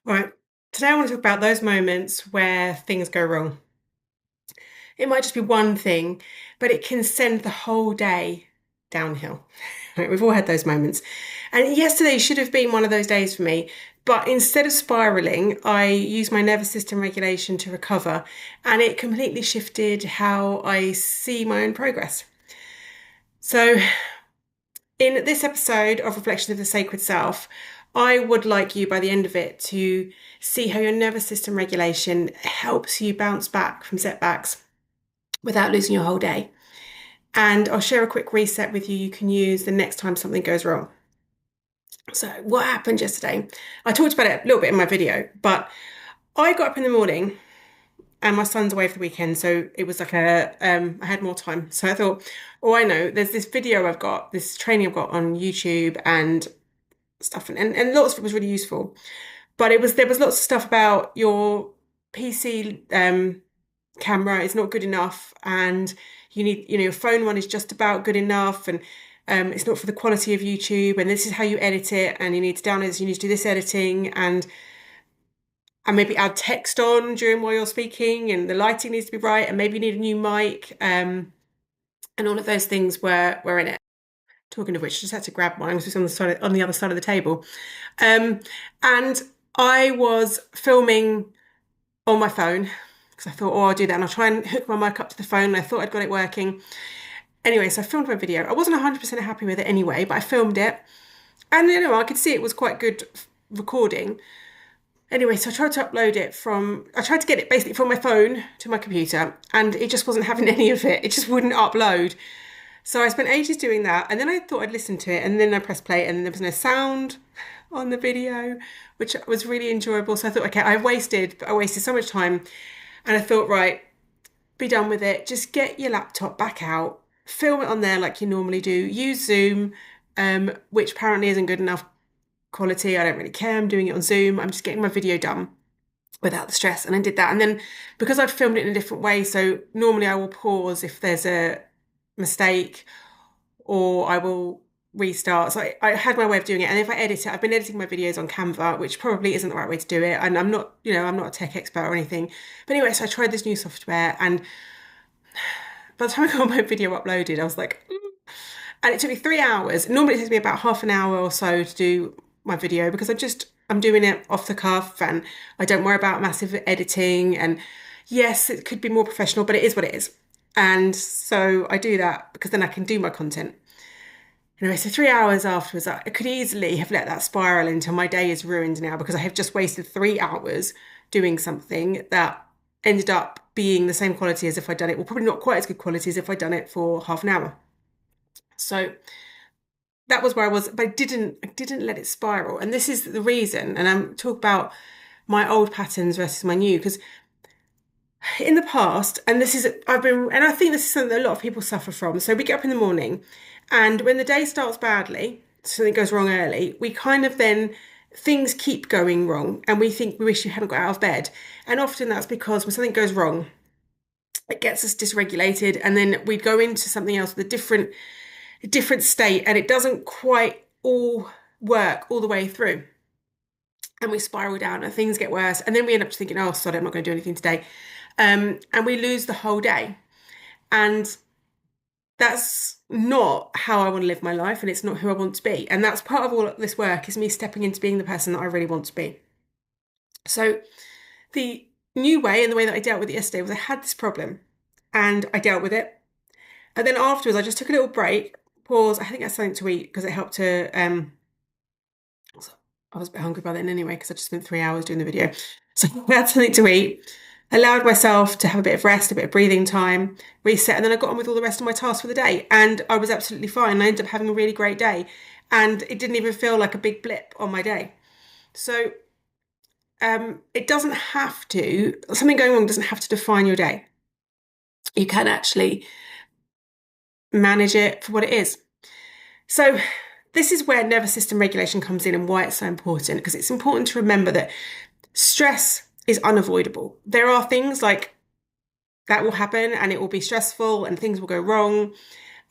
Right. Today I want to talk about those moments where things go wrong. It might just be one thing, but it can send the whole day downhill. Right, we've all had those moments. And yesterday should have been one of those days for me. But instead of spiraling, I used my nervous system regulation to recover, and it completely shifted how I see my own progress. So, in this episode of Reflection of the Sacred Self, I would like you by the end of it to see how your nervous system regulation helps you bounce back from setbacks without losing your whole day. And I'll share a quick reset with you can use the next time something goes wrong. So, what happened yesterday? I talked about it a little bit in my video, but I got up in the morning and my son's away for the weekend, so it was like I had more time. So I thought, oh, I know, there's this video I've got, this training I've got on YouTube and stuff, and lots of it was really useful. But there was lots of stuff about your PC camera is not good enough, and you need, your phone one is just about good enough, and it's not for the quality of YouTube, and this is how you edit it, and you need to download this, you need to do this editing, and maybe add text on during while you're speaking, and the lighting needs to be right, and maybe you need a new mic, and all of those things were in it. Talking of which, I just had to grab mine, which was on the other side of the table, and I was filming on my phone because I thought, oh, I'll do that, and I'll try and hook my mic up to the phone. And I thought I'd got it working. Anyway, so I filmed my video. I wasn't 100% happy with it anyway, but I filmed it, and I could see it was quite good recording. Anyway, so I tried to upload it I tried to get it basically from my phone to my computer, and it just wasn't having any of it. It just wouldn't upload. So I spent ages doing that, and then I thought I'd listen to it, and then I pressed play, and there was no sound on the video, which was really enjoyable. So I thought, okay, I wasted so much time, and I thought, right, be done with it. Just get your laptop back out, film it on there like you normally do. Use Zoom, which apparently isn't good enough quality. I don't really care. I'm doing it on Zoom. I'm just getting my video done without the stress. And I did that. And then because I've filmed it in a different way, so normally I will pause if there's a mistake, or I will restart. So I had my way of doing it. And if I edit it, I've been editing my videos on Canva, which probably isn't the right way to do it. And I'm not a tech expert or anything. But anyway, so I tried this new software, and by the time I got my video uploaded, I was like, and it took me 3 hours. Normally it takes me about half an hour or so to do my video because I'm doing it off the cuff, and I don't worry about massive editing. And yes, it could be more professional, but it is what it is. And so I do that because then I can do my content. Anyway, so 3 hours afterwards, I could easily have let that spiral until my day is ruined now because I have just wasted 3 hours doing something that ended up being the same quality as if I'd done it. Well, probably not quite as good quality as if I'd done it for half an hour. So that was where I was, but I didn't let it spiral. And this is the reason, and I'm talking about my old patterns versus my new, because in the past, and I think this is something that a lot of people suffer from. So we get up in the morning, and when the day starts badly, something goes wrong early, we kind of then, things keep going wrong, and we think we wish you hadn't got out of bed. And often that's because when something goes wrong, it gets us dysregulated, and then we go into something else with a different state, and it doesn't quite all work all the way through. And we spiral down, and things get worse, and then we end up thinking, oh, sorry, I'm not going to do anything today. And we lose the whole day. And that's not how I want to live my life, and it's not who I want to be. And that's part of all of this work, is me stepping into being the person that I really want to be. So the new way, and the way that I dealt with it yesterday, was I had this problem and I dealt with it. And then afterwards, I just took a little break, pause. I think I had something to eat because it helped to, I was a bit hungry by then anyway, because I just spent 3 hours doing the video. So I had something to eat, allowed myself to have a bit of rest, a bit of breathing time, reset, and then I got on with all the rest of my tasks for the day. And I was absolutely fine. I ended up having a really great day, and it didn't even feel like a big blip on my day. So it doesn't have to, something going wrong doesn't have to define your day. You can actually manage it for what it is. So this is where nervous system regulation comes in, and why it's so important, because it's important to remember that stress is unavoidable. There are things like that will happen, and it will be stressful, and things will go wrong.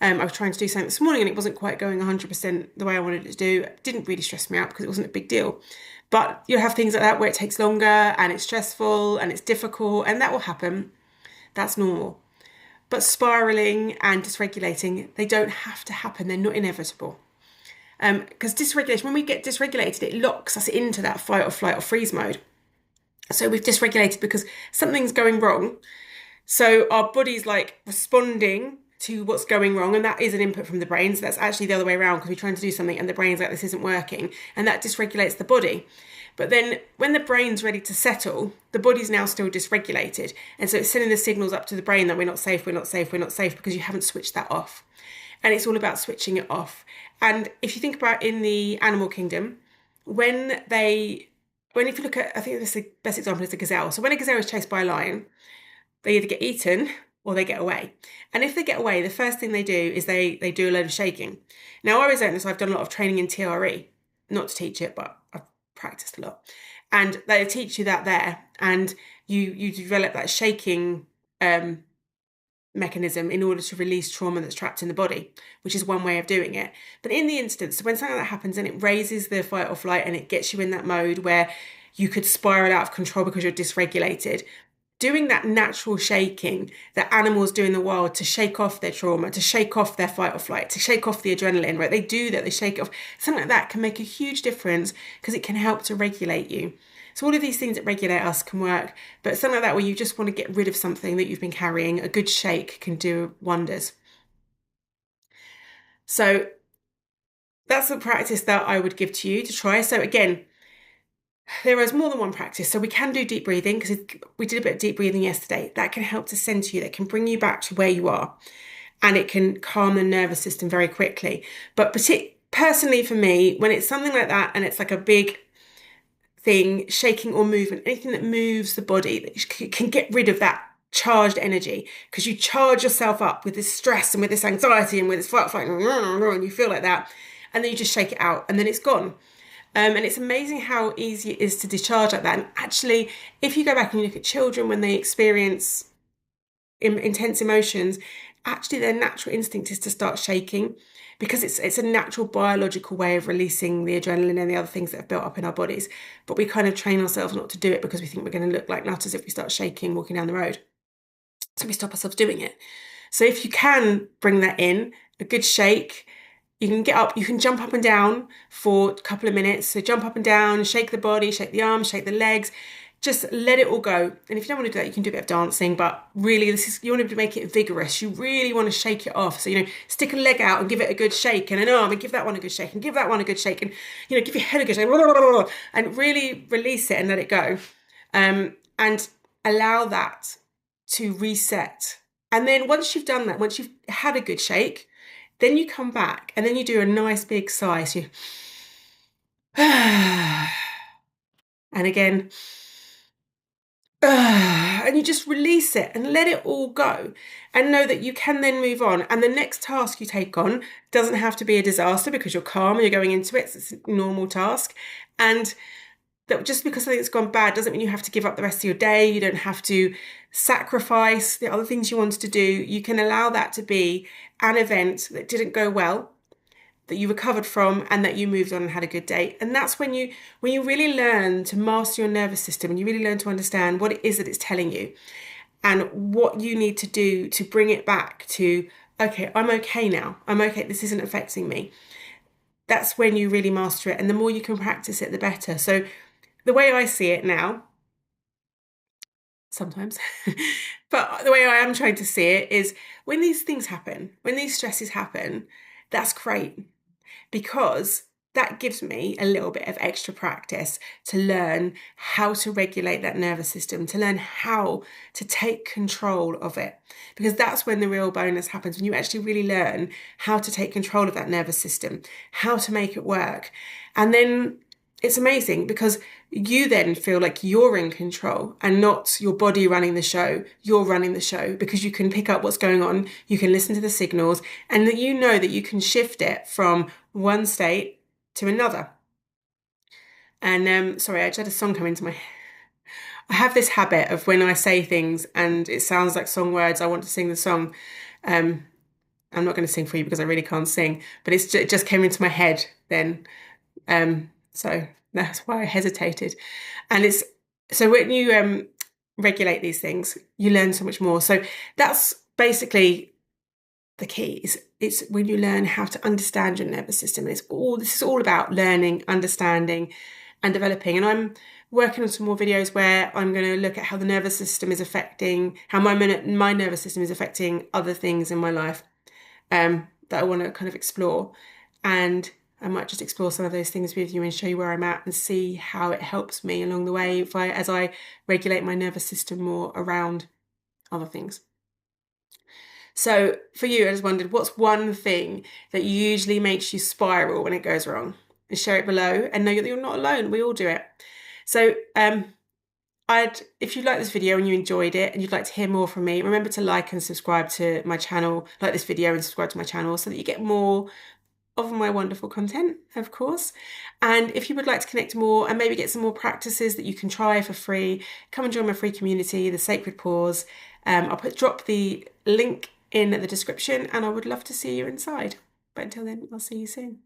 I was trying to do something this morning, and it wasn't quite going 100% the way I wanted it to do. It didn't really stress me out because it wasn't a big deal. But you'll have things like that where it takes longer and it's stressful and it's difficult, and that will happen. That's normal. But spiraling and dysregulating, they don't have to happen. They're not inevitable. Because dysregulation, when we get dysregulated, it locks us into that fight or flight or freeze mode. So we've dysregulated because something's going wrong. So our body's like responding to what's going wrong, and that is an input from the brain. So that's actually the other way around, because we're trying to do something and the brain's like, this isn't working, and that dysregulates the body. But then when the brain's ready to settle, the body's now still dysregulated, and so it's sending the signals up to the brain that we're not safe, we're not safe, we're not safe, because you haven't switched that off. And it's all about switching it off. And if you think about in the animal kingdom, if you look at, I think the best example is a gazelle. So when a gazelle is chased by a lion, they either get eaten or they get away. And if they get away, the first thing they do is they do a load of shaking. Now, I resent this. I've done a lot of training in TRE, not to teach it, but I've practiced a lot. And they teach you that there, and you develop that shaking mechanism in order to release trauma that's trapped in the body, which is one way of doing it. But in the instance, when something like that happens and it raises the fight or flight and it gets you in that mode where you could spiral out of control because you're dysregulated, doing that natural shaking that animals do in the wild to shake off their trauma, to shake off their fight or flight, to shake off the adrenaline, right? They do that, they shake it off. Something like that can make a huge difference because it can help to regulate you. So all of these things that regulate us can work, but something like that where you just want to get rid of something that you've been carrying, a good shake can do wonders. So that's a practice that I would give to you to try. So again, there is more than one practice. So we can do deep breathing, because we did a bit of deep breathing yesterday. That can help to center you, that can bring you back to where you are, and it can calm the nervous system very quickly. But personally for me, when it's something like that and it's like a big thing, shaking or movement, anything that moves the body, that can get rid of that charged energy, because you charge yourself up with this stress and with this anxiety and with this fight, and you feel like that, and then you just shake it out and then it's gone. And it's amazing how easy it is to discharge like that. And actually, if you go back and you look at children when they experience intense emotions, actually their natural instinct is to start shaking, because it's a natural biological way of releasing the adrenaline and the other things that have built up in our bodies. But we kind of train ourselves not to do it because we think we're going to look like nutters if we start shaking walking down the road. So we stop ourselves doing it. So if you can bring that in, a good shake, you can get up, you can jump up and down for a couple of minutes. So jump up and down, shake the body, shake the arms, shake the legs, just let it all go. And if you don't want to do that, you can do a bit of dancing, but really you want to make it vigorous. You really want to shake it off. So, stick a leg out and give it a good shake, and an arm and give that one a good shake, and give that one a good shake, and, give your head a good shake, and really release it and let it go. And allow that to reset. And then once you've done that, once you've had a good shake, then you come back and then you do a nice big sigh. So you, and again, and you just release it and let it all go, and know that you can then move on. And the next task you take on doesn't have to be a disaster, because you're calm and you're going into it. So it's a normal task. And that just because something's gone bad doesn't mean you have to give up the rest of your day. You don't have to sacrifice the other things you wanted to do. You can allow that to be an event that didn't go well, that you recovered from, and that you moved on and had a good day. And that's when you really learn to master your nervous system, and you really learn to understand what it is that it's telling you and what you need to do to bring it back to, okay, I'm okay now. I'm okay. This isn't affecting me. That's when you really master it. And the more you can practice it, the better. So the way I see it now, sometimes, but the way I am trying to see it is, when these things happen, when these stresses happen, that's great, because that gives me a little bit of extra practice to learn how to regulate that nervous system, to learn how to take control of it, because that's when the real bonus happens, when you actually really learn how to take control of that nervous system, how to make it work. And then it's amazing, because you then feel like you're in control and not your body running the show. You're running the show, because you can pick up what's going on, you can listen to the signals, and that you know that you can shift it from one state to another. And sorry, I just had a song come into my... I have this habit of, when I say things and it sounds like song words, I want to sing the song. I'm not going to sing for you because I really can't sing, but it just came into my head then. So That's why I hesitated. And it's so when you regulate these things, you learn so much more. So that's basically the key. It's when you learn how to understand your nervous system. And this is all about learning, understanding, and developing. And I'm working on some more videos where I'm going to look at how the nervous system is affecting, how my nervous system is affecting other things in my life that I want to kind of explore. And I might just explore some of those things with you and show you where I'm at and see how it helps me along the way as I regulate my nervous system more around other things. So for you, I just wondered, what's one thing that usually makes you spiral when it goes wrong? And share it below and know that you're not alone. We all do it. So if you like this video and you enjoyed it and you'd like to hear more from me, remember to like and subscribe to my channel, like this video and subscribe to my channel so that you get more of my wonderful content, of course. And if you would like to connect more and maybe get some more practices that you can try for free, come and join my free community, the Sacred Pause. I'll drop the link in the description and I would love to see you inside. But until then, I'll see you soon.